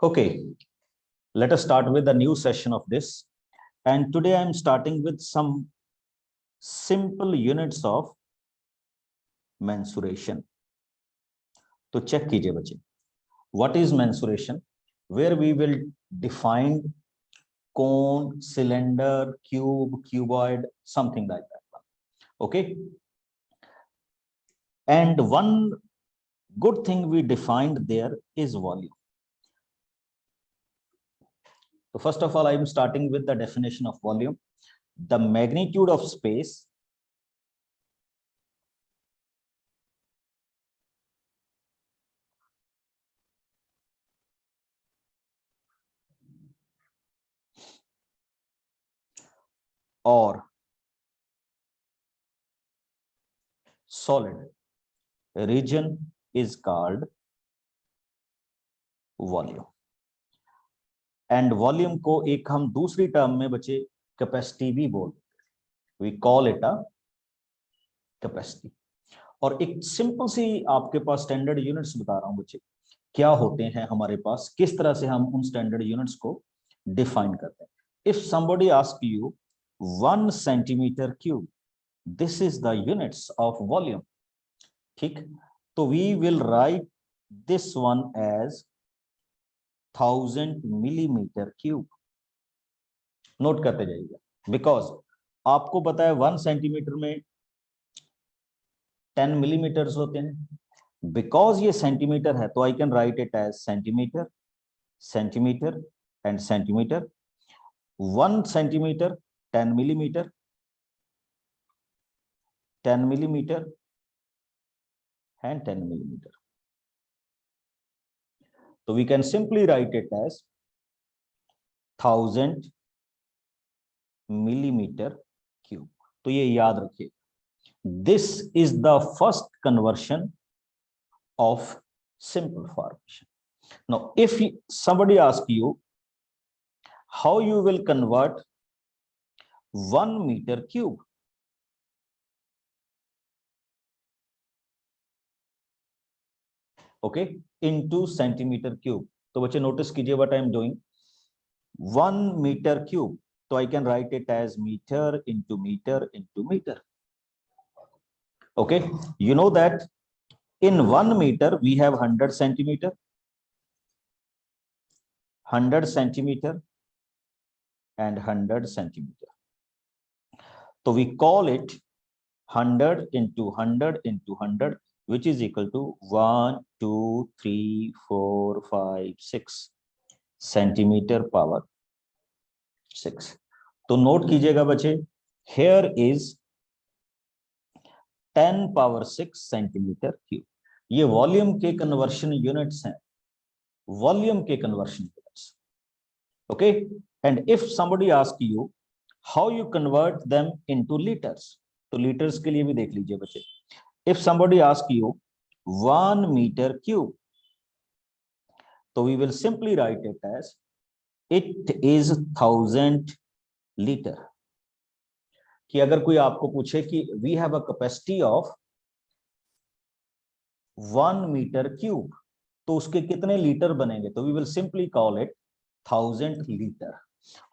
Okay, let us start with a new session of this. And today I'm starting with some simple units of mensuration. तो check कीजिए बच्चे. What is mensuration? Where we will define cone, cylinder, cube, cuboid, something like that. Okay. And one good thing we defined there is volume. So first of all, I'm starting with the definition of volume. The magnitude of space or solid region is called volume. And volume को एक हम दूसरी term में बच्चे capacity भी बोलते हैं. We call it a capacity. और एक सिंपल सी आपके पास स्टैंडर्ड यूनिट्स बता रहा हूं बच्चे क्या होते हैं हमारे पास, किस तरह से हम उन स्टैंडर्ड यूनिट्स को डिफाइन करते हैं. If somebody ask you 1 centimeter cube, this is the units of volume. ठीक, तो we will write this one as 1000 millimeter cube. Note करते जाइएगा, बिकॉज आपको पता है 1 सेंटीमीटर में 10 मिलीमीटर्स होते हैं. बिकॉज ये सेंटीमीटर है तो I can write it as centimetre, centimetre and centimetre. 1 centimetre 10 millimetre, 10 millimetre and 10 millimeter. So we can simply write it as 1000 millimeter cube. तो ये याद रखिए. This is the first conversion of simple formation. Now, if somebody asks you how you will convert 1 meter cube, okay, into centimeter cube, तो बच्चे notice कीजिए what I am doing. 1 meter cube, so I can write it as meter into meter into meter. Okay, you know that in 1 meter we have 100 centimeter, 100 centimeter and 100 centimeter. So we call it 100 into 100 into 100, which is equal to 1, 2, 3, 4, 5, 6 centimeter power 6. तो note कीजिएगा बच्चे, here is 10 power 6 centimeter cube. ये volume के conversion units हैं, volume के conversion units. Okay, and if somebody ask you how you convert them into liters, तो litres के लिए भी देख लीजिए बच्चे. If somebody ask you 1 meter cube, so we will simply write it as it is 1000 liter. कि अगर कोई आपको पूछे कि we have a capacity of 1 meter cube, तो उसके कितने लीटर बनेंगे, तो we will simply call it 1000 liter.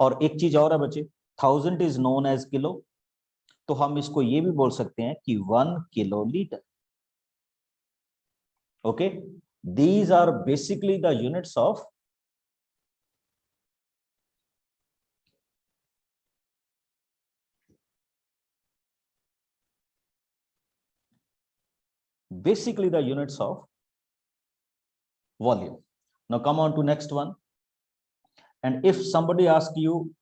और एक चीज और है बच्चे, 1000 is known as किलो, तो हम इसको ये भी बोल सकते हैं कि 1 kilo litre. Okay, these are basically the units of volume. Now come on to next one. And if somebody asks you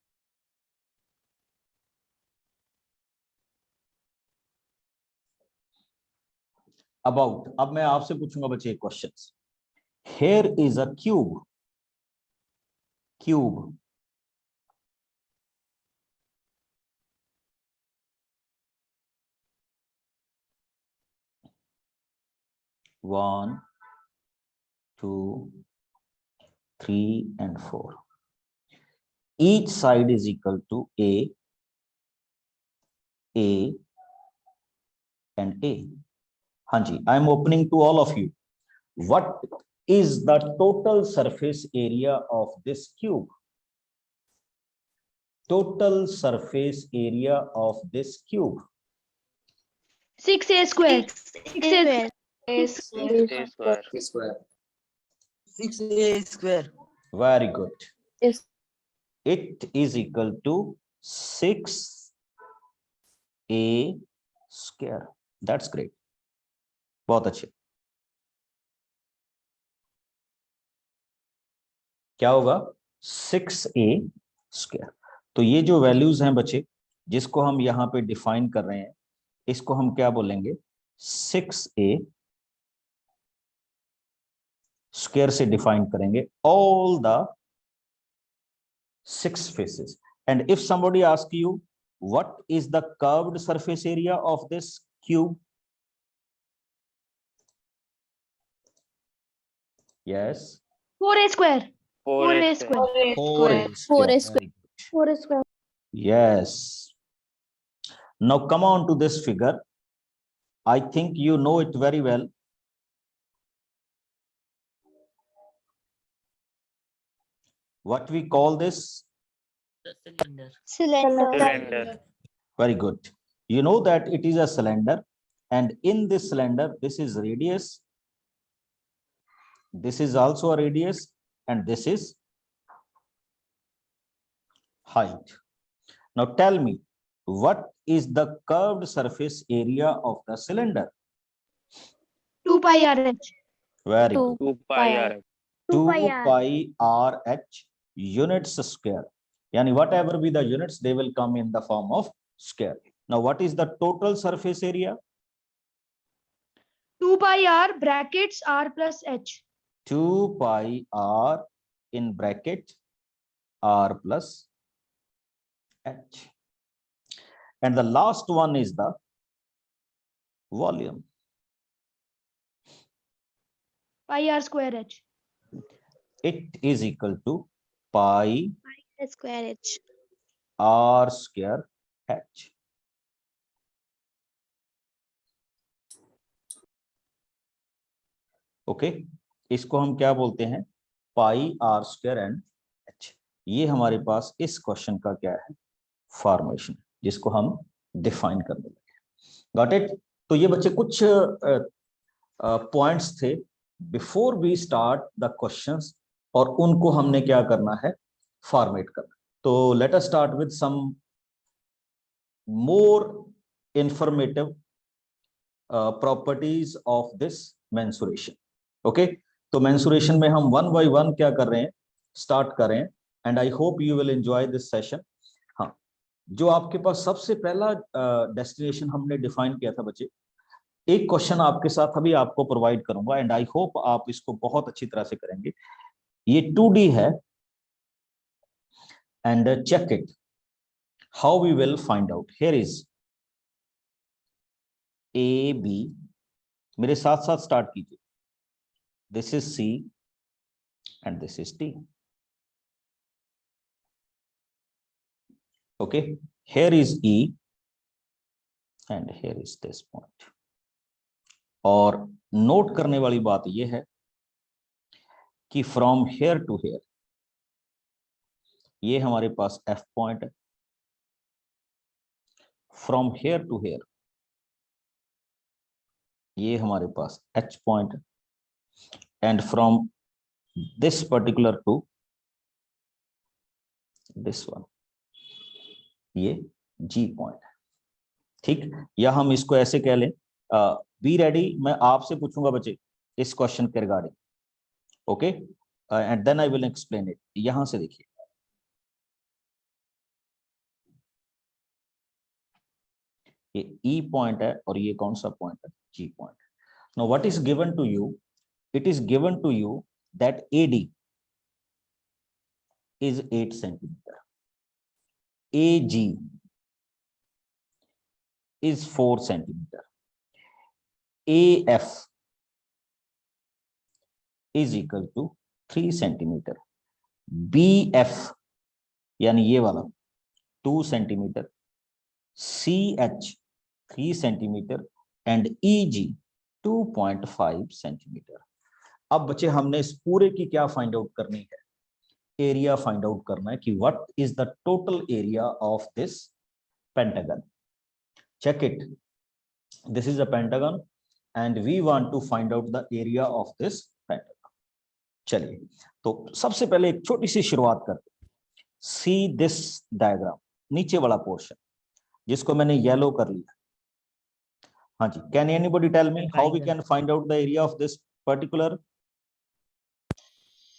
about, अब मैं आपसे पूछूंगा बच्चे questions. Here is a cube. 1, 2, 3 and 4. Each side is equal to A and A. हाँ जी, I am opening to all of you. What is the total surface area of this cube? Total surface area of this cube. 6a square. 6a square. Very good. Yes. It is equal to 6a square. That's great. बहुत अच्छे. क्या होगा? 6a square. तो ये जो values हैं बच्चे, जिसको हम यहाँ पे डिफाइन कर रहे हैं, इसको हम क्या बोलेंगे? 6a स्क्वायर से डिफाइन करेंगे all the 6 faces. And if somebody asks you what is the curved surface area of this cube? Yes. 4a square. 4a square. 4a square. 4a square. Yes. Now come on to this figure. I think you know it very well. What we call this? Cylinder. Very good. You know that it is a cylinder, and in this cylinder, this is radius. This is also a radius, and this is height. Now tell me, what is the curved surface area of the cylinder? 2 pi RH. Very good. 2 pi r. 2 pi RH units square. Yani whatever be the units, they will come in the form of square. Now what is the total surface area? 2 pi r brackets r plus h. 2 pi r in bracket r plus h. And the last one is the volume. Pi r square h. It is equal to pi Square h. r square h. Okay, इसको हम क्या बोलते हैं? पाई are square and H. ये हमारे पास इस question का क्या है? फॉर्मेशन, जिसको हम डिफाइन करने लगे. Got it? तो ये बच्चे कुछ पॉइंट्स थे before we start the questions, और उनको हमने क्या करना है? फॉर्मेट करना. तो let us start with some more informative properties of this mensuration. Okay, तो मेंसुरेशन में हम वन बाय वन क्या कर रहे हैं? स्टार्ट कर रहे हैं. And I hope you will enjoy this session. हाँ, जो आपके पास सबसे पहला डेस्टिनेशन हमने डिफाइन किया था बच्चे, एक क्वेश्चन आपके साथ अभी आपको प्रोवाइड करूंगा, एंड आई होप आप इसको बहुत अच्छी तरह से करेंगे. ये 2D है, and check it how we will find out. Here is A B. मेरे साथ साथ स्टार्ट कीजिए. This is C and this is T. Okay, here is E and here is this point. और नोट करने वाली बात यह है कि फ्रॉम हेयर टू हेयर ये हमारे पास एफ पॉइंट है. फ्रॉम हेयर टू हेयर ये हमारे पास एच पॉइंट है. And from this particular to this one ये जी पॉइंट है. ठीक, या हम इसको ऐसे कह लें, बी रेडी. मैं आपसे पूछूंगा बच्चे इस क्वेश्चन के regarding. Okay, and then I will explain it. यहां से देखिए, ये ई पॉइंट है और ये कौन सा पॉइंट है? G point. Now what is given to you? It is given to you that AD is 8 centimeter. AG is 4 centimeter. AF is equal to 3 centimeter. BF यानी ये वाला 2 centimeter. CH 3 centimeter and EG 2.5 centimeter. अब बच्चे हमने इस पूरे की क्या फाइंड आउट करनी है, एरिया फाइंड आउट करना है कि what is the total area of this pentagon. Check it, this is a pentagon and we want to find out the area of this pentagon. चलिए, तो सबसे पहले एक छोटी सी शुरुआत करते हैं. सी दिस डायग्राम, नीचे वाला पोर्शन जिसको मैंने येलो कर लिया. हाँ जी, can anybody tell me how we can find out the area of this particular?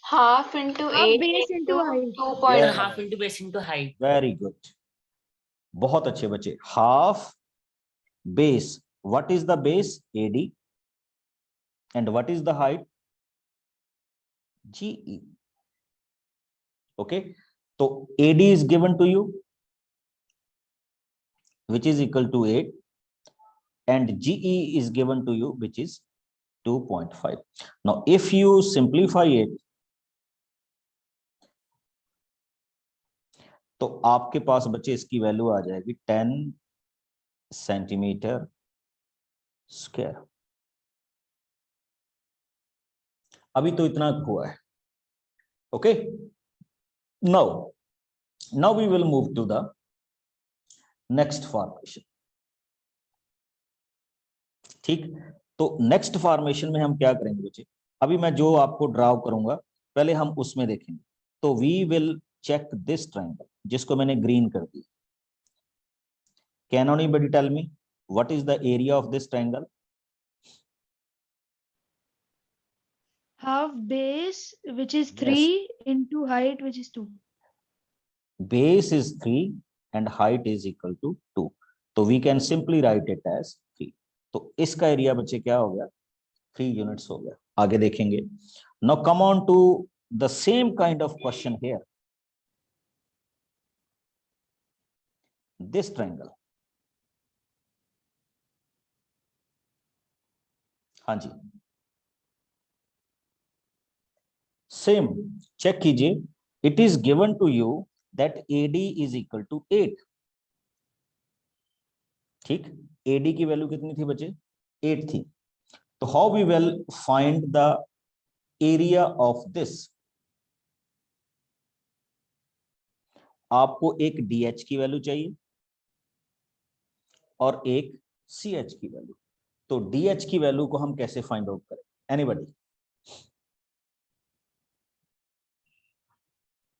Half into Half 8 base into height. 2.5. Yeah. half into base into height. Very good, बहुत अच्छे बच्चे. Half base, what is the base? AD. And what is the height? GE. Okay, तो AD is given to you which is equal to 8 and GE is given to you which is 2.5. Now if you simplify it, तो आपके पास बच्चे इसकी value आ जाएगी 10 centimetre square. अभी तो इतना हुआ है. Okay, now we will move to the next formation. ठीक, तो नेक्स्ट फॉर्मेशन में हम क्या करेंगे बच्चे? अभी मैं जो आपको ड्राव करूंगा पहले हम उसमें देखेंगे. तो we will check this triangle जिसको मैंने ग्रीन कर दिया. Can anybody tell me what is the area of this triangle? Half base, which is Yes. 3 into height, which is 2. Base is 3 and height is equal to 2. तो we can simply write it as 3. तो इसका area बच्चे क्या हो गया? 3 units हो गया. आगे देखेंगे. Now come on to the same kind of question here. This triangle. हाँ जी, सेम चेक कीजिए. It is given to you that AD is equal to 8. ठीक, AD की वैल्यू कितनी थी बच्चे? 8 थी. तो how we will find the area of this? आपको एक DH की वैल्यू चाहिए और एक CH की वैल्यू. तो DH की वैल्यू को हम कैसे फाइंड आउट करें? एनीबॉडी?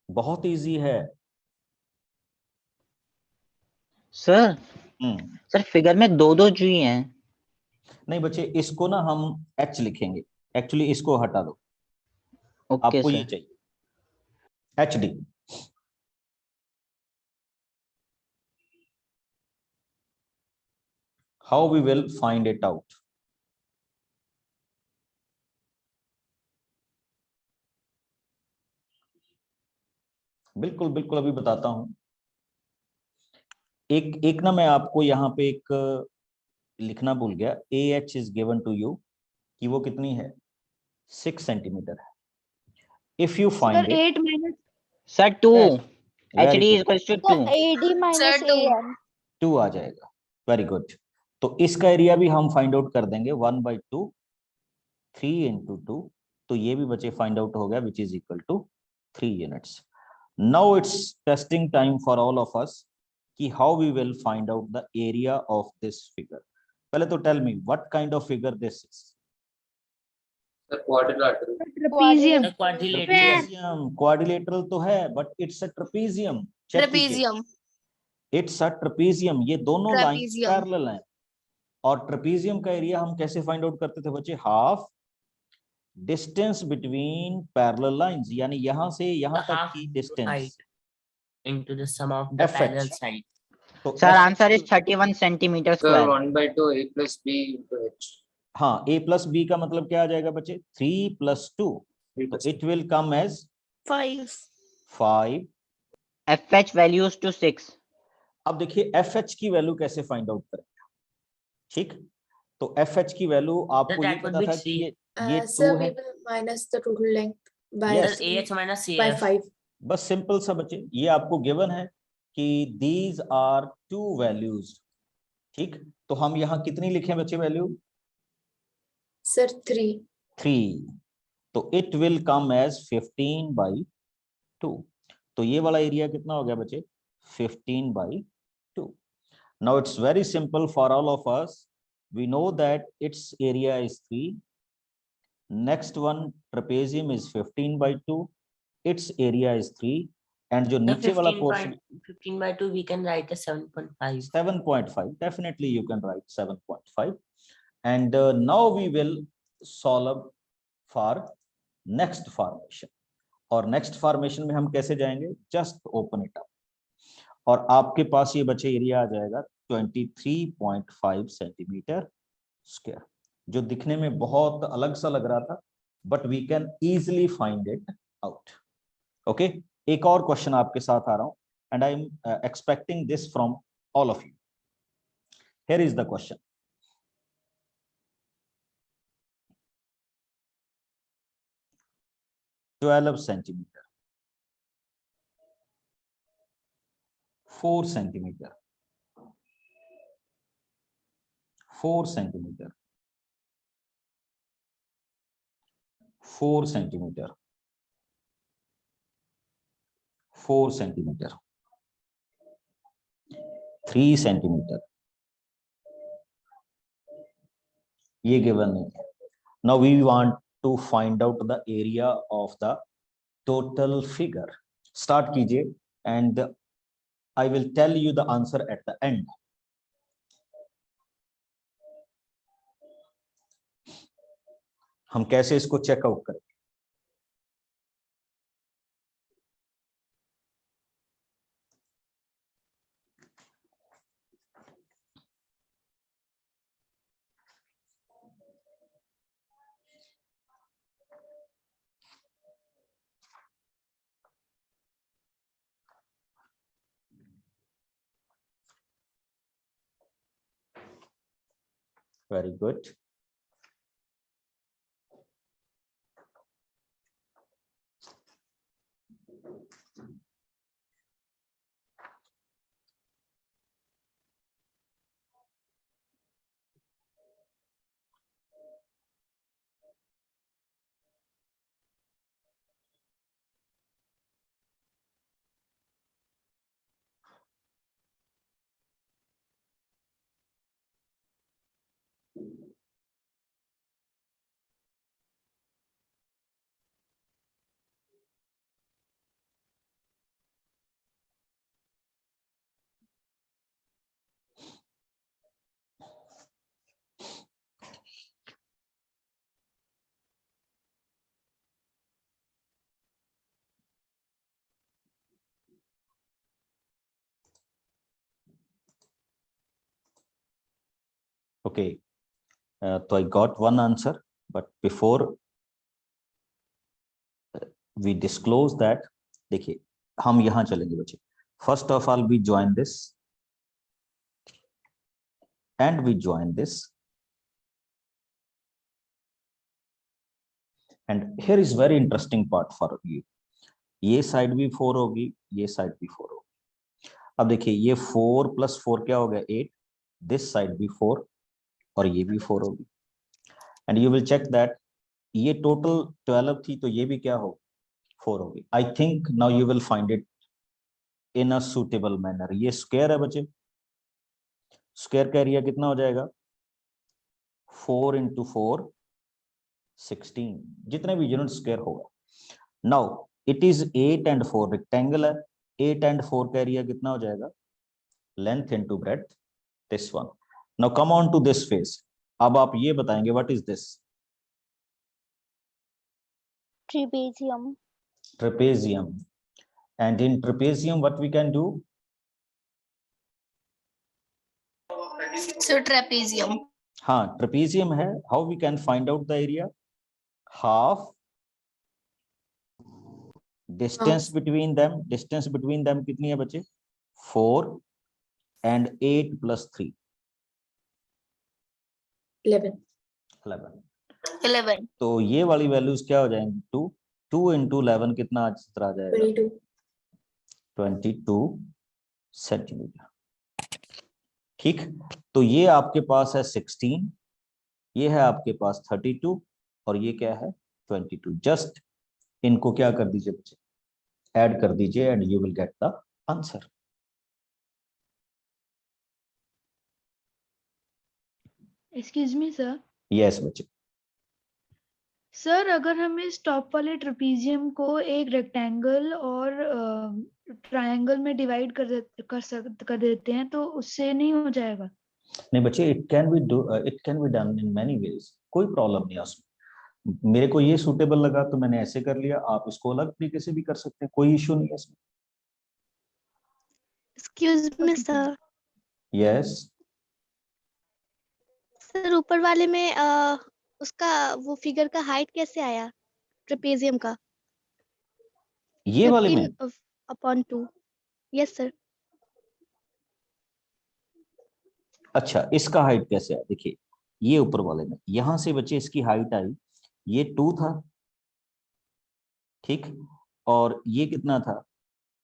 बहुत इजी है सर. सर फिगर में दो जी हैं. नहीं बच्चे, इसको ना हम H लिखेंगे. एक्चुअली इसको हटा दो. ओके आपको सर. ये चाहिए HD. How we will find it out? बिल्कुल बिल्कुल, अभी बताता हूं. एक ना मैं आपको यहाँ पे एक लिखना भूल गया. AH is given to you कि वो कितनी है? 6 सेंटीमीटर है. If you Sir, find it 8 minus sir 2. Very HD good. Equals to 2. AD minus AM. 2 आ जाएगा. Very good. तो इसका एरिया भी हम फाइंड आउट कर देंगे 1/2, 3 into 2. तो ये भी बच्चे फाइंड आउट हो गया which is equal to 3 units. Now it's testing time for all of us कि how we will find out the area of this figure. पहले तो tell me what kind of figure this is? Quadrilateral. trapezium. The quadrilateral. Trapezium. Quadrilateral तो है but it's a trapezium. Trapezium. It's a trapezium. ये दोनों lines Trapezium. Parallel हैं. और trapezium का area हम कैसे फाइंड आउट करते थे बच्चे? Half distance between parallel lines, यानी यहां से यहां The तक half की into distance. height into the sum of the FH. parallel sides. तो sir FH answer is 31 centimetre Sir, square. 1/2 A plus B into H. हाँ, A plus B का मतलब क्या आ जाएगा बच्चे? 3 plus 2. तो it will come as 5. 5. FH values to 6. अब देखिए FH की वैल्यू कैसे फाइंड आउट करेंगे. ठीक, तो FH की वैल्यू आपको ये that would पता be था कि 3. ये Sir, 2 we है. will minus the total length by Yes. Sir, AH minus by CF. 5. बस सिंपल सा बच्चे, ये आपको गिवन है कि these are 2 values. ठीक, तो हम यहाँ कितनी लिखें बच्चे वैल्यू? Sir, 3. 3. तो इट विल कम एज 15/2। तो ये वाला एरिया कितना हो गया बच्चे? 15/2। Now it's very simple for all of us, we know that it's area is 3। Next one trapezium is 15/2, it's area is 3, and जो The नीचे वाला portion 15/2 we can write as 7.5. 7.5, definitely you can write 7.5. And now we will solve for next formation. और next formation में हम कैसे जाएंगे? Just open it up, और आपके पास ये बच्चे एरिया आ जाएगा 23.5 सेंटीमीटर स्क्वायर, जो दिखने में बहुत अलग सा लग रहा था, but we can easily find it out. Okay, एक और क्वेश्चन आपके साथ आ रहा हूं, and I am expecting this from all of you. Here is the question. "12 centimeter, 4 centimeter, 4 centimeter, 4 centimeter, 4 centimeter, 3 centimeter, ये गिवन नहीं है। Now we want to find out the area of the total figure. Start कीजिए, and I will tell you the answer at the end. हम कैसे इसको checkout करें? Very good. Okay, so I got one answer, but before we disclose that, देखिए हम यहां चलेंगे बच्चे। First of all, we join this and we join this, and here is very interesting part for you. ये side भी 4 होगी, ये side भी 4 होगी। अब देखिए ये 4 + 4 क्या हो गया? 8, दिस साइड भी 4 और ये भी 4 होगी, and you will check that ये टोटल 12 थी, तो ये भी क्या हो? 4 होगी। I think now you will find it in a suitable manner. ये स्क्वायर है बच्चे, स्क्वायर का एरिया कितना हो जाएगा? 4 × 4 16, जितने भी यूनिट स्क्वायर होगा। Now it is 8 and 4 rectangle है, 8 and 4 का एरिया कितना हो जाएगा? Length into breadth, this one. Now come on to this face. अब आप ये बताएंगे व्हाट इज दिस? Trapezium. Trapezium. And in trapezium what we can do? So trapezium. हाँ, trapezium है। How we can find out the area? Half distance between them. Distance between them कितनी है बच्चे? 4 and 8 + 3 11. 11. तो ये वाली वैल्यूज क्या हो जाएंगी? 2 × 11 कितना आ जाएगा? 22. 22 सेंटीमीटर। ठीक, तो ये आपके पास है 16, ये है आपके पास 32, और ये क्या है? 22. जस्ट इनको क्या कर दीजिए बच्चे, ऐड कर दीजिए and you will get the answer. Excuse me sir. Yes बच्चे. सर अगर हम इस टॉप वाले ट्रेपीजियम को एक रेक्टेंगल और ट्रायंगल में डिवाइड कर देते हैं तो उससे नहीं हो जाएगा? नहीं बच्चे, it can be done in many ways, कोई प्रॉब्लम नहीं है उसमें. मेरे को ये सूटेबल लगा तो मैंने ऐसे कर लिया, आप इसको अलग तरीके से भी कर सकते हैं, कोई इश्यू नहीं है इसमें. Excuse me, sir. Yes. Sir ऊपर वाले में उसका वो फिगर का हाइट कैसे आया ट्रेपेजियम का? ये वाले में 15/2. Yes sir. अच्छा, इसका हाइट कैसे है? देखिए ये ऊपर वाले में, यहां से बच्चे इसकी हाइट आई, ये 2 था, ठीक, और ये कितना था,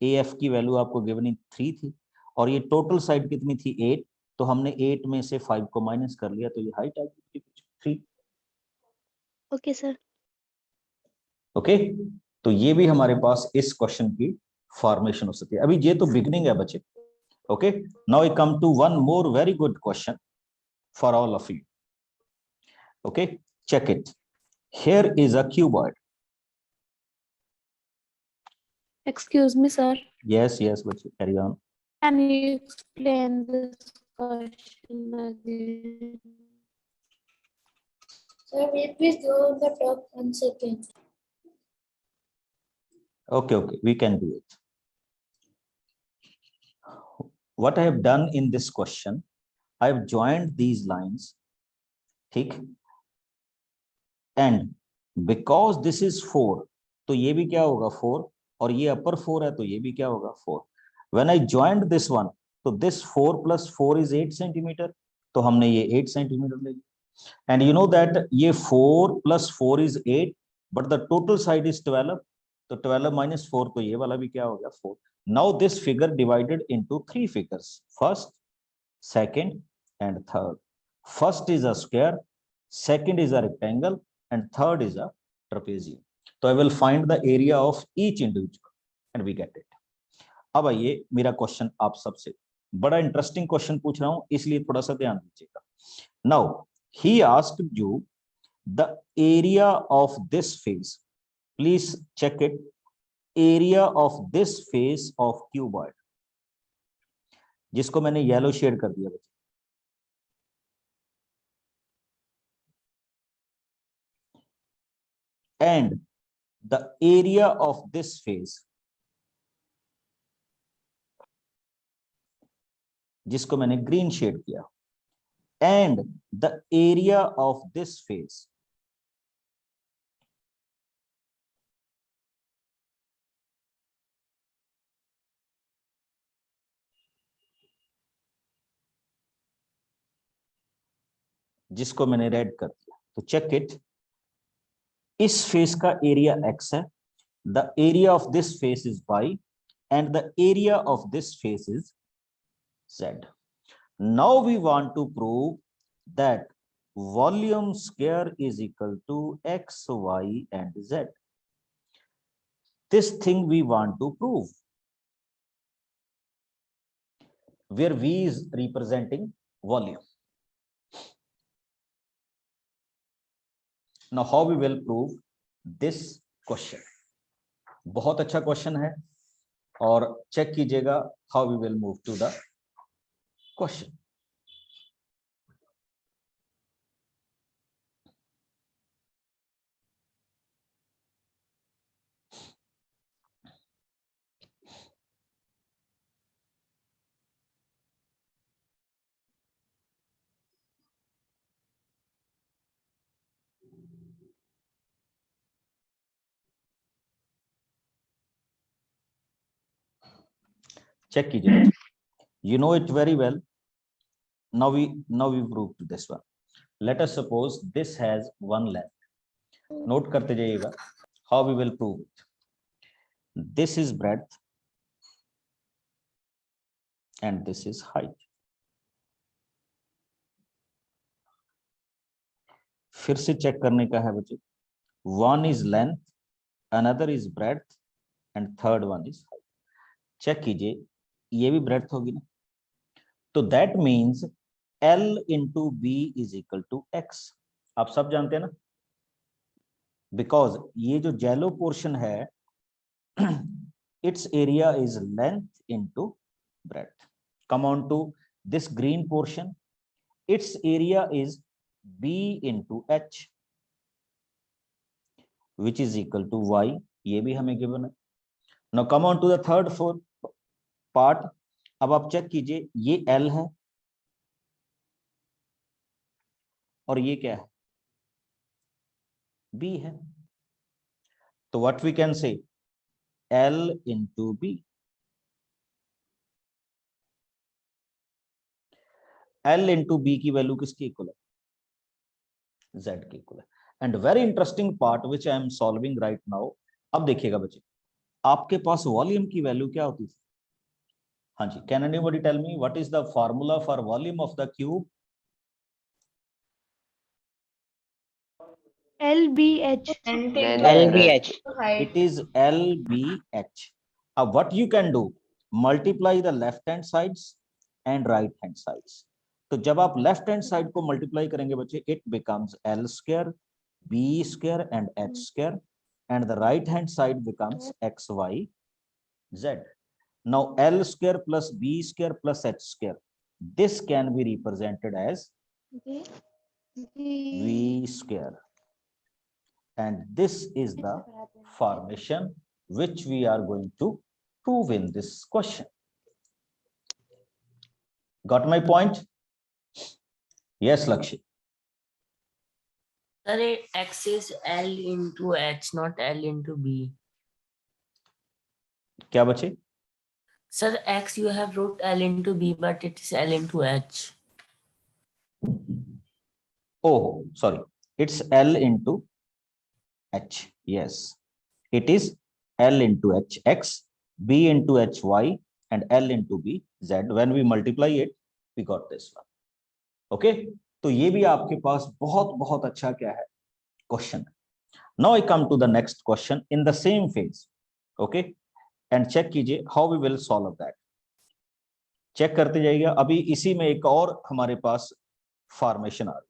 ए एफ की वैल्यू आपको गिवन 3 थी, और ये टोटल साइड कितनी थी 8, तो हमने 8 में से 5 को माइनस कर लिया, तो ये हाइट आ गई 3. Okay sir. ओके, तो ये भी हमारे पास इस क्वेश्चन की फॉर्मेशन हो सकती है. अभी ये तो बिगनिंग है बच्चे. Okay, now I come to one more very good question for all of you. Okay, check it. Here is a cuboid. Excuse me, sir. Yes, but carry on. Can you explain this question again? Sir, will you please go on the top 1 second? Okay, we can do it. What I have done in this question, I have joined these lines, ठीक, and because this is 4, तो ये भी क्या होगा 4, और ये अपर 4 है तो ये भी क्या होगा 4. When I joined this one, तो this 4 plus 4 is 8 centimeter, तो हमने ये 8 centimeter ले लिया. And you know that ये 4 plus 4 is 8, but the total side is 12, तो 12 minus 4, तो ये वाला भी क्या हो गया 4. Now this figure divided into 3 figures, first, second and third. First is a square, second is a rectangle, and third is a trapezium. So I will find the area of each individual and we get it. अब आइए, मेरा question आप सबसे बड़ा interesting question पूछ रहा हूं, इसलिए थोड़ा सा ध्यान दीजिएगा. Now he asked you the area of this face, please check it, area of this face of cuboid, जिसको मैंने येलो शेड कर दिया बच्चे. And the area of this face, जिसको मैंने ग्रीन शेड किया, and the area of this face, जिसको मैंने रेड कर दिया. तो चेक इट, इस फेस का एरिया x है, the area of this face is y, and the area of this face is z. Now we want to prove that volume square is equal to x, y and z. This thing we want to prove, where v is representing volume. Now how we will prove this question? बहुत अच्छा question है, और check कीजिएगा how we will move to the question. Check कीजिए, you know it very well. Now we prove to this one. Let us suppose this has one length. Note करते जाइएगा how we will prove it. This is breadth and this is height. फिर से check करने का है बच्चे, one is length, another is breadth and third one is height. Check कीजिए, ये भी breadth होगी ना, तो that means L into B is equal to X. आप सब जानते हैं ना, because ये जो yellow portion है its area is length into breadth. Come on to this green portion, its area is B into H which is equal to Y. ये भी हमें given है. Now come on to the third fourth part. अब आप check कीजिए, ये L है और ये क्या है, B है. तो what we can say, L into B. L into B की वैल्यू किसकी इक्वल है, Z की इक्वल है. And very interesting part which I am solving right now. अब देखिएगा बच्चे, आपके पास वॉल्यूम की वैल्यू क्या होती थी? हाँ जी, can anybody tell me what is the formula for volume of the cube? LBH. LBH. It is LBH. What you can do, multiply the left hand sides and right hand sides. तो जब आप left hand side को multiply करेंगे बच्चे, it becomes L square, B square and H square, and the right hand side becomes XY Z. Now L square plus B square plus H square, this can be represented as V square, and this is the formation which we are going to prove in this question. Got my point? Yes, Lakshya. Sir, X is L into H, not L into B. क्या बचे? Sir, X you have wrote L into B, but it is L into H. Oh, sorry. It's L into H. Yes, it is L into H X, B into H Y, and L into B Z. When we multiply it, we got this one. Okay, तो ये भी आपके पास बहुत बहुत अच्छा क्या है, question है. Now I come to the next question in the same phase. Okay, and check कीजिए how we will solve that. Check करते जाइएगा. अभी इसी में एक और हमारे पास फॉर्मेशन आ रही है.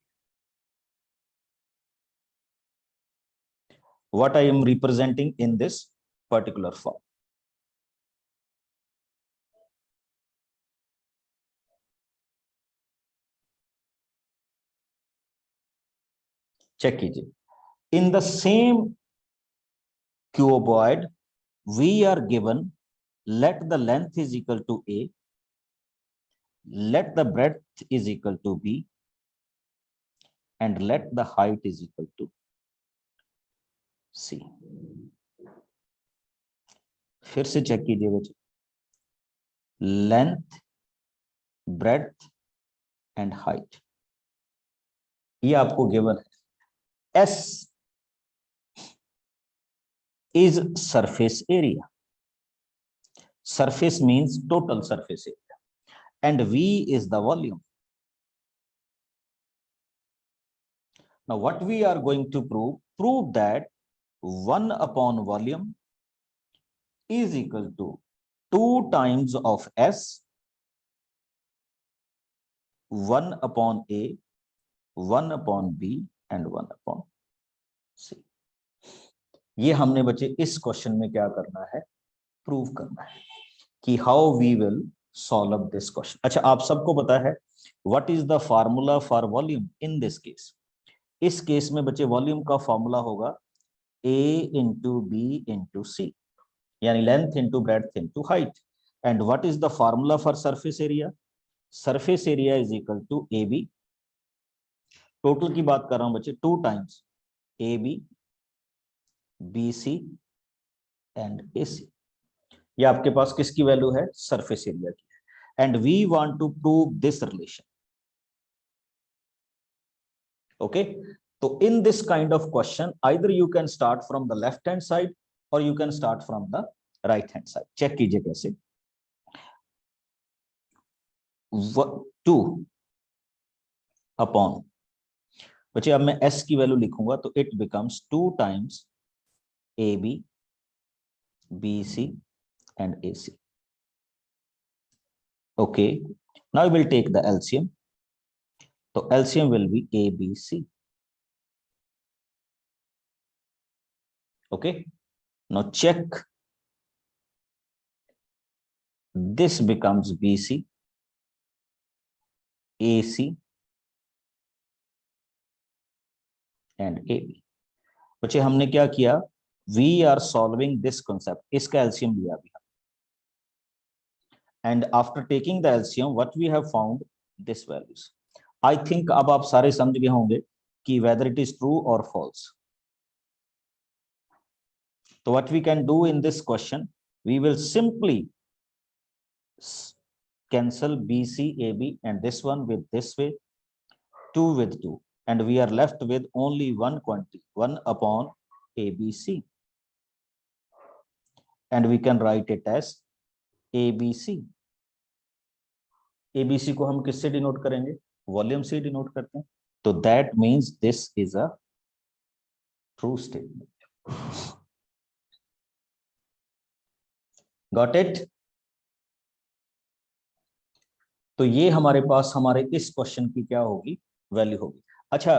What I am representing in this particular form. Check कीजिए. In the same cuboid, we are given, let the length is equal to A, let the breadth is equal to B, and let the height is equal to C. फिर से check कीजिए बच्चे, length, breadth and height ये आपको given है. S is surface area. Surface means total surface area, and V is the volume. Now what we are going to prove that 1 upon volume is equal to 2 times of S, 1 upon A, 1 upon B and 1 upon C. ये हमने बच्चे इस question में क्या करना है, prove करना है कि how we will solve this question. अच्छा, आप सबको पता है what is the formula for volume in this case. इस केस में बच्चे वॉल्यूम का फॉर्मूला होगा A into B into C, यानी length into breadth into height. And what is the formula for surface area? Surface area is equal to A B. Total की बात कर रहा हूं बच्चे, 2 times A B, B C and A C. ये आपके पास किसकी वैल्यू है? सरफेस एरिया की. And we want to prove this relation. Okay, तो in this kind of question either you can start from the left hand side और you can start from the right hand side. Check कीजिए कैसे. 2 upon बच्चे अब मैं s की value लिखूंगा तो it becomes 2 times AB, BC and AC. Okay, now we will take the LCM. So LCM will be ABC. Okay, now check. This becomes BC, AC and AB. बच्चे हमने क्या किया, we are solving this concept, इसका LCM लिया अभी, and after taking the LCM what we have found this values. I think अब आप सारे समझ गए होंगे कि whether it is true or false. So what we can do in this question, we will simply cancel BC, AB and this one with this way, 2 with 2, and we are left with only one quantity, 1 upon ABC, and we can write it as ABC. ABC को हम किससे denote करेंगे, volume से denote करते हैं, तो that means this is a true statement. Got it? तो ये हमारे पास हमारे इस क्वेश्चन की क्या होगी, वैल्यू होगी. अच्छा,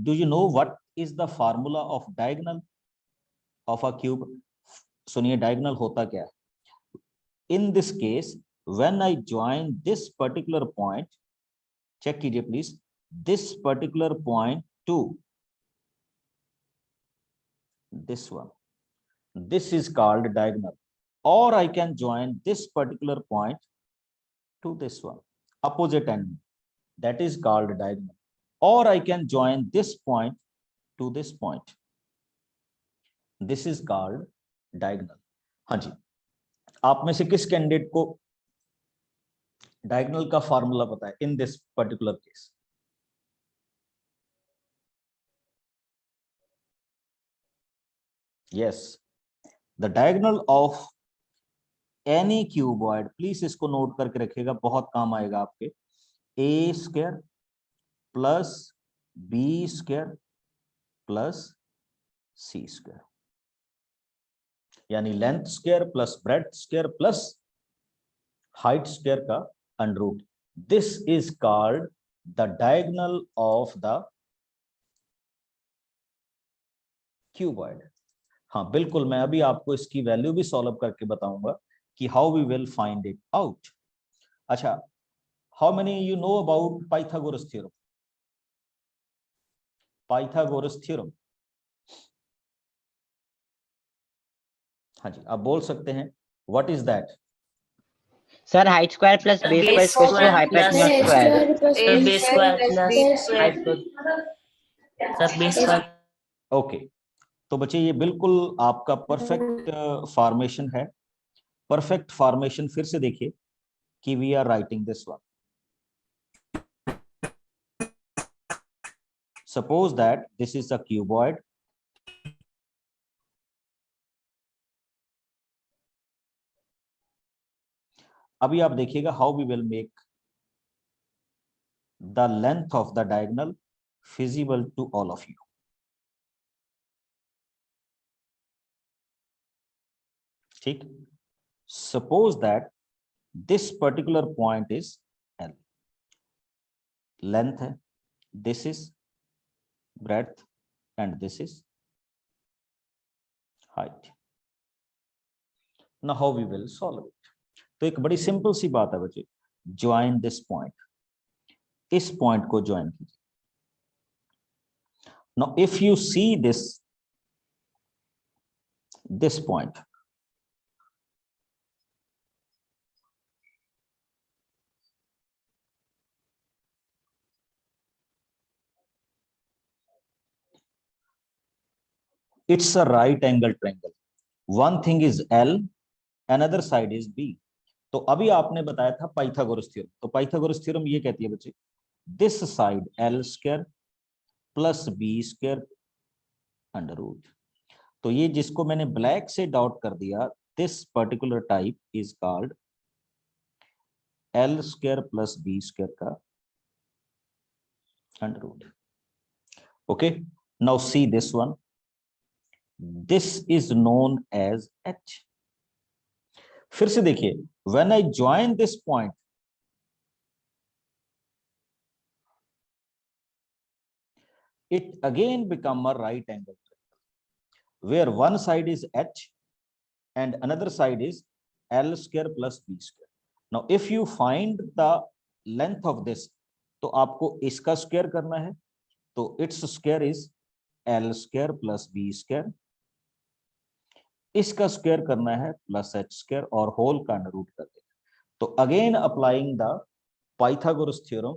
do you know what is the formula of diagonal of a cube? सुनिए, डायगोनल होता क्या है. In this case when I join this particular point, check कीजिए please, this particular point to this one, this is called diagonal, और I can join this particular point to this one, opposite end, that is called diagonal, or I can join this point to this point, this is called diagonal. हाँ जी, आप में से किस candidate को diagonal का formula पता है in this particular case? yes, the diagonal of any cuboid, please इसको नोट करके रखिएगा, बहुत काम आएगा आपके, A square plus B square plus C square, यानी length square plus breadth square plus height square का under root. This is called the diagonal of the cuboid. हाँ बिल्कुल, मैं अभी आपको इसकी वैल्यू भी सॉल्व करके बताऊंगा कि how we will find it out. अच्छा, how many you know about Pythagoras theorem? Pythagoras theorem, हाँ जी, आप बोल सकते हैं, what is that? Sir height square plus base square equals to hypotenuse square. Base square plus height sir base square. Okay, तो बच्चे ये बिल्कुल आपका परफेक्ट फॉर्मेशन है. परफेक्ट फॉर्मेशन फिर से देखिए कि we are writing this one. Suppose that this is a cuboid, अभी आप देखिएगा how we will make the length of the diagonal feasible to all of you. ठीक, suppose that this particular point is L, length है, this is breadth and this is height. Now how we will solve it? तो एक बड़ी simple सी बात है बच्चे, join this point, इस point को ज्वाइन कीजिए. Now if you see this point, it's a right angle triangle, one thing is L, another side is B. तो अभी आपने बताया था पाइथागोरस थ्योरम, तो पाइथागोरस थ्योरम ये कहती है बच्चे, this side L square plus B square under root. तो ये जिसको मैंने ब्लैक से डॉट कर दिया, this particular type is called L square plus B square का under root. Okay, now see this one. This is known as H. फिर से देखिए, when I join this point, it again become a right angle triangle, where one side is H and another side is L square plus B square. Now, if you find the length of this, तो आपको इसका square करना है, तो its square is L square plus B square. इसका square करना है plus H square और होल का अंडर रूट कर देना. तो again applying the Pythagoras theorem,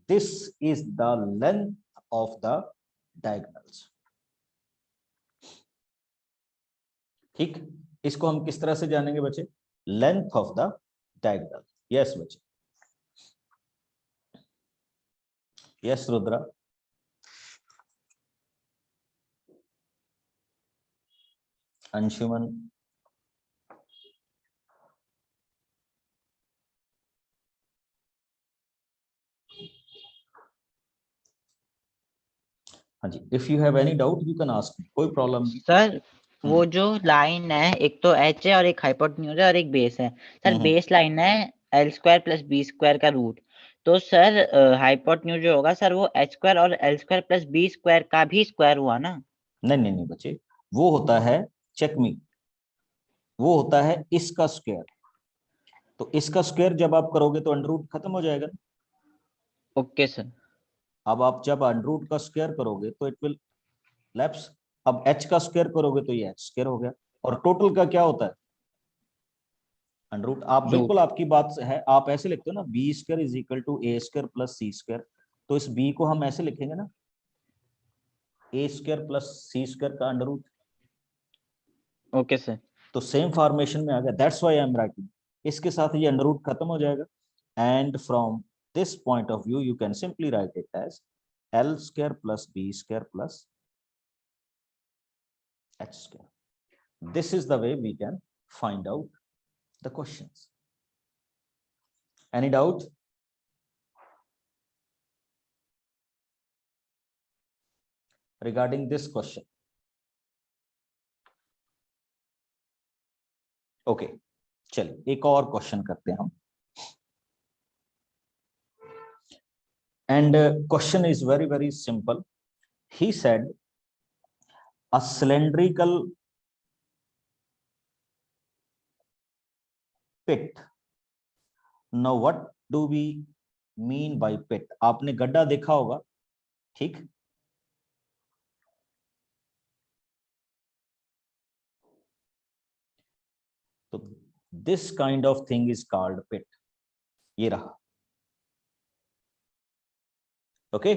this is the length of the diagonals. ठीक, इसको हम किस तरह से जानेंगे बच्चे? Length of the diagonal. Yes बच्चे, यस रुद्रा. अंशुमन, हाँ जी. If you have any doubt you can ask me, कोई प्रॉब्लम नहीं सर. वो जो लाइन है, एक तो एच है और एक हाइपोटेन्यूज है और एक बेस है. सर बेस लाइन है L square plus B square का रूट. तो सर हाइपोटेन्यूज जो होगा सर वो एच स्क्वायर और L square plus B square का भी स्क्वायर हुआ ना? नहीं नहीं नहीं बच्चे, वो होता है, चेक मी, वो होता है इसका स्क्वायर. तो इसका स्क्वायर जब आप करोगे तो अंडर रूट खत्म हो जाएगा. Okay sir. अब आप जब अंडर रूट का स्क्वायर करोगे तो इट विल लैप्स. अब h का स्क्वायर करोगे तो ये h स्क्वायर हो गया. और टोटल का क्या होता है? Under root. आप बिल्कुल, आपकी बात है, आप ऐसे लिखते हो ना, b square is equal to a square plus C square. तो इस b को हम ऐसे लिखेंगे ना, a square plus C square का अंडर रूट. Okay sir. तो सेम फॉर्मेशन में आ गया, that's why I am writing. इसके साथ ये अंडर रूट खत्म हो जाएगा. And from this point of view you can simply write it as l square plus B square plus h square. This is the way we can find out the questions. Any doubt? Regarding this question? Okay, चलिए एक और question करते हैं हम. And question is very very simple. He said a cylindrical pit. Now what do we mean by pit? आपने गड्ढा देखा होगा, ठीक? तो this kind of thing is called pit. ये रहा. ओके,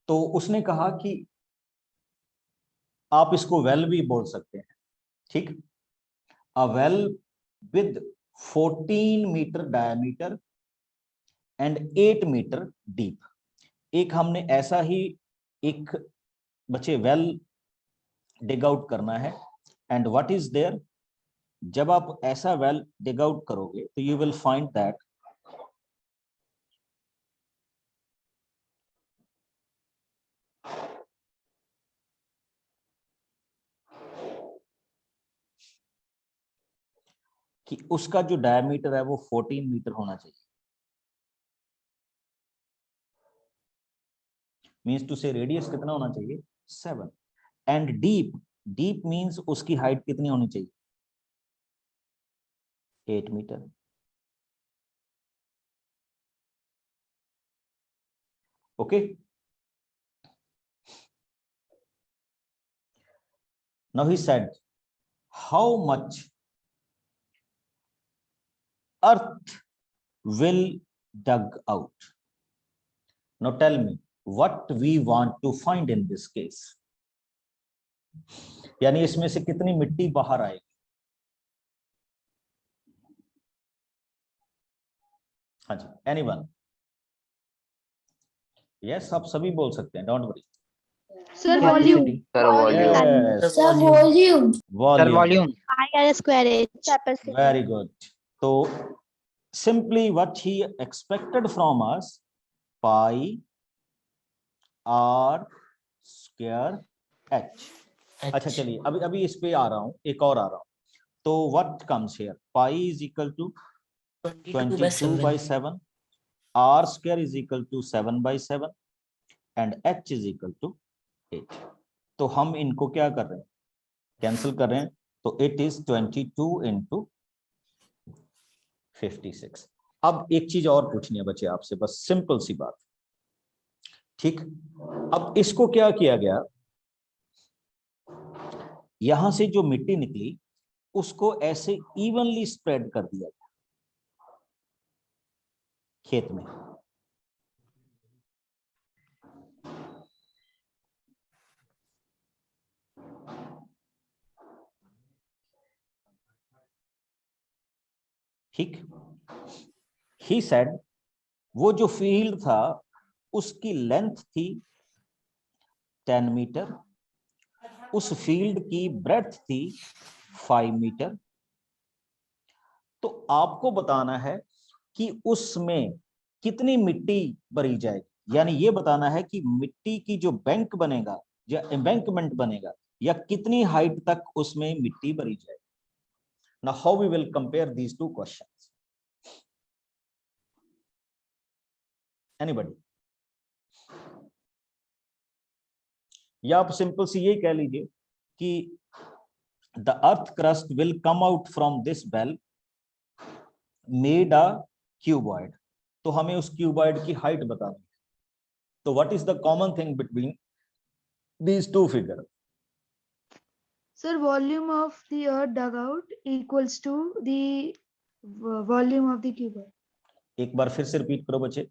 तो उसने कहा कि आप इसको वेल भी बोल सकते हैं, ठीक? A well with 14 metre diameter and 8 metre deep. एक हमने ऐसा ही एक बच्चे वेल डिग आउट करना है. एंड व्हाट इज देयर, जब आप ऐसा वेल डिग आउट करोगे तो यू विल फाइंड दैट कि उसका जो डायमीटर है वो 14 मीटर होना चाहिए. मीन्स टू से रेडियस कितना होना चाहिए? 7. एंड डीप, डीप मीन्स उसकी हाइट कितनी होनी चाहिए? 8 metre. Okay, now he said how much earth will dug out. Now tell me what we want to find in this case. यानी इसमें से कितनी मिट्टी बाहर आएगी? हाँ जी, एनीवन? यस, आप सभी बोल सकते हैं, don't worry. Sir volume. Sir, volume. Volume. I square H. Very good. So simply what he expected from us, pi r square h। अच्छा चलिए अभी इस पे आ रहा हूं, एक और आ रहा हूं। तो what comes here, pi is equal to 22/7, r square is equal to 7/7 and h is equal to 8। तो हम इनको क्या कर रहे हैं, कैंसिल कर रहे हैं, तो इट इज 22 into 56। अब एक चीज और पूछनी है बच्चे आपसे, बस सिंपल सी बात, ठीक। अब इसको क्या किया गया, यहां से जो मिट्टी निकली उसको ऐसे इवनली स्प्रेड कर दिया गया खेत में। ठीक, ही सेड वो जो फील्ड था उसकी लेंथ थी 10 मीटर, उस फील्ड की ब्रेड्थ थी 5 मीटर। तो आपको बताना है कि उसमें कितनी मिट्टी भरी जाएगी, यानी ये बताना है कि मिट्टी की जो बैंक बनेगा या एम्बैंकमेंट बनेगा, या कितनी हाइट तक उसमें मिट्टी भरी जाएगी। Now how we will compare these two questions, anybody? या आप सिंपल सी यही कह लीजिए कि the earth crust will come out from this well made a cuboid. तो हमें उस क्यूबॉइड की हाइट बतानी है। तो what is the common thing between these two figure? Sir, volume of the earth dug out equals to the volume of the cuboid. एक बार फिर से रिपीट करो बच्चे।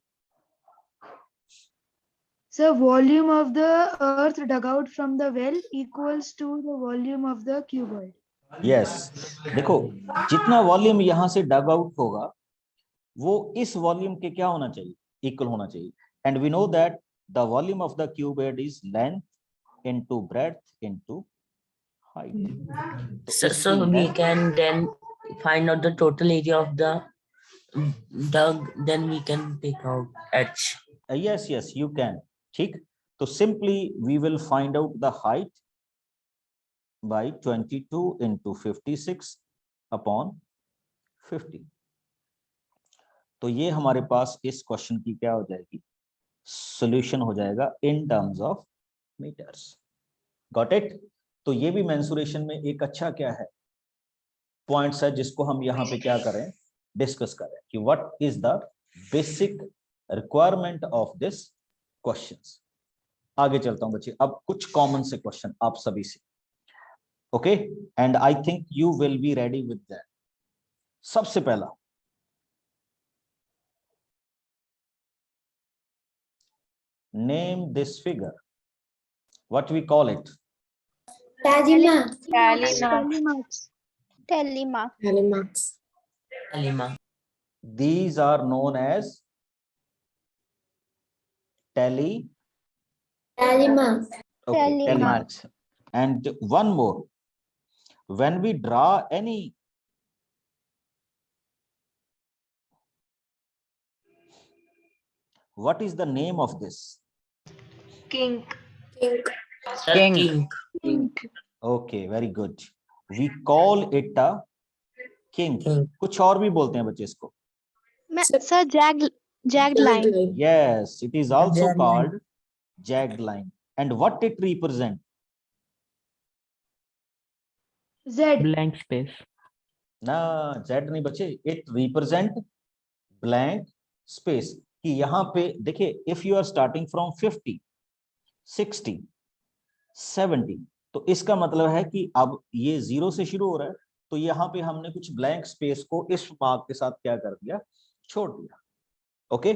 Sir, volume of the earth dug out from the well equals to the volume of the cuboid. Yes, देखो जितना volume यहां से डग out होगा वो इस वॉल्यूम के क्या होना चाहिए, इक्वल होना चाहिए। And we know that the volume of the cuboid is length into breadth into height. So we can then find out the total area of the dug, then we can pick out h. Yes, yes, you can, ठीक। तो simply we will find out the height by 22 into 56 upon 50। तो ये हमारे पास इस question की क्या हो जाएगी, सॉल्यूशन हो जाएगा in terms of metres. Got it? तो ये भी मेंसुरेशन में एक अच्छा क्या है पॉइंट्स है जिसको हम यहाँ पे क्या करें, डिस्कस करें कि what is the basic requirement of this questions. आगे चलता हूं बच्चे, अब कुछ कॉमन से क्वेश्चन आप सभी से, okay, and I think you will be ready with that. सबसे पहला, name this figure, what we call it? Tally marks. Tally mark. Tally marks. Alima. These are known as tally marks. okay, Tally tally marks. marks. And one more, when we draw any what is the name of this? Kink. Sir, King. king. Okay, very good. We call it a kink। कुछ और भी बोलते हैं बच्चे इसको। Sir, jagged line. Yes, it is also Jagged line. called jagged line। And what it represent? Z. Blank space. ना, Z नहीं बच्चे, it represent blank space। कि यहाँ पे देखिए, if you are starting from 50, 60, 70, तो इसका मतलब है कि अब ये 0 से शुरू हो रहा है, तो यहाँ पे हमने कुछ ब्लैंक स्पेस को इस मार्क के साथ क्या कर दिया, छोड़ दिया। Okay,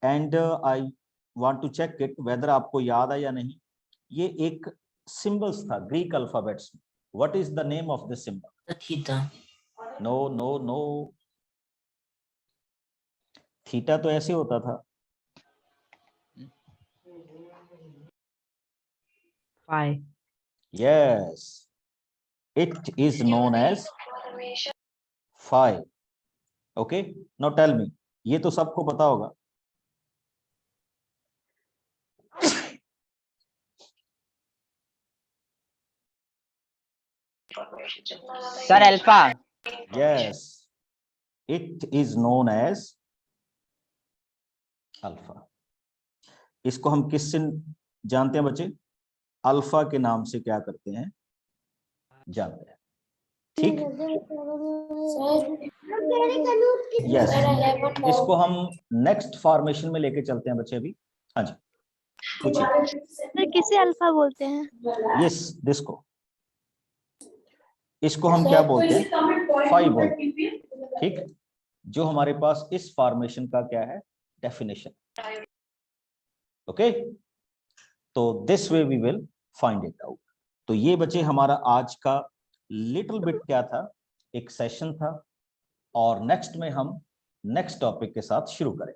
and I want to check it whether आपको याद है या नहीं। ये एक सिंबल्स था ग्रीक अल्फाबेट्स में। What is the name of this symbol? Theta. No no no, theta तो ऐसे होता था। Phi. Yes, it is known as phi। Okay, now tell me, ये तो सबको पता होगा। Sir alpha. Yes, it is known as alpha. इसको हम किससे जानते हैं बच्चे? अल्फा के नाम से क्या करते हैं, जानते हैं। ठीक, यस, इसको हम नेक्स्ट फॉर्मेशन में लेके चलते हैं बच्चे अभी। हाँ जी, पूछिए। सर किसे अल्फा बोलते हैं? यस, दिस को, इसको हम क्या बोलते हैं? फाइव बोलते हैं। ठीक, जो हमारे पास इस फॉर्मेशन का क्या है, डेफिनेशन। ओके, तो this way we will find it out. तो ये बच्चे हमारा आज का लिटिल बिट क्या था, एक सेशन था, और नेक्स्ट में हम नेक्स्ट टॉपिक के साथ शुरू करें।